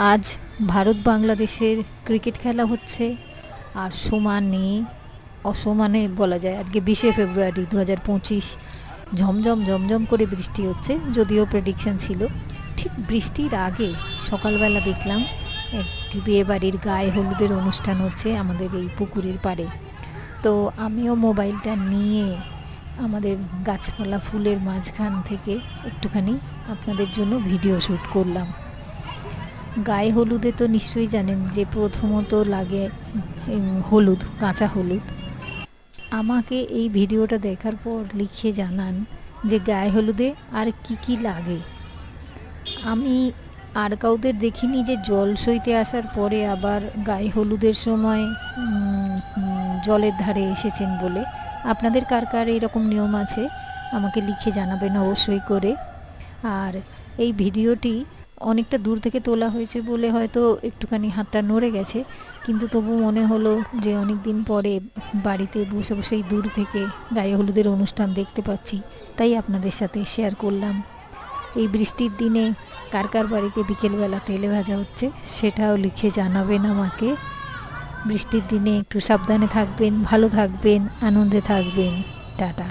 আজ ভারত বাংলাদেশের ক্রিকেট খেলা হচ্ছে। আর সমানে অসমানে বলা যায় আজকে 20শে ফেব্রুয়ারি 2025 ঝমঝম ঝমঝম করে বৃষ্টি হচ্ছে। যদিও প্রেডিকশন ছিল। ঠিক বৃষ্টির আগে সকালবেলা দেখলাম একটি বিয়ে বাড়ির গায়ে হলুদের অনুষ্ঠান হচ্ছে আমাদের এই পুকুরের পাড়ে। তো আমিও মোবাইলটা নিয়ে আমাদের গাছপালা ফুলের মাঝখান থেকে একটুখানি আপনাদের জন্য ভিডিও শ্যুট করলাম। গায়ে হলুদে তো নিশ্চয়ই জানেন যে প্রথমত লাগে হলুদ, কাঁচা হলুদ। আমাকে এই ভিডিওটা দেখার পর লিখে জানান যে গায়ে হলুদে আর কি কি লাগে। আমি আর কাউদের দেখিনি যে জল সইতে আসার পরে আবার গায়ে হলুদের সময় জলের ধারে এসেছেন বলে। আপনাদের কার কার এরকম নিয়ম আছে আমাকে লিখে জানাবেন অবশ্যই করে। আর এই ভিডিওটি অনেকটা দূর থেকে তোলা হয়েছে বলে হয়তো একটুখানি হাতটা নড়ে গেছে, কিন্তু তবু মনে হলো যে অনেক দিন পরে বাড়িতে বসে বসেই দূর থেকে গায়ে হলুদের অনুষ্ঠান দেখতে পাচ্ছি, তাই আপনাদের সাথে শেয়ার করলাম। এই বৃষ্টির দিনে কার কার বাড়িতে বিকেলবেলা তেলে ভাজা হচ্ছে সেটাও লিখে জানাবেন আমাকে। বৃষ্টির দিনে একটু সাবধানে থাকবেন, ভালো থাকবেন, আনন্দে থাকবেন। টাটা।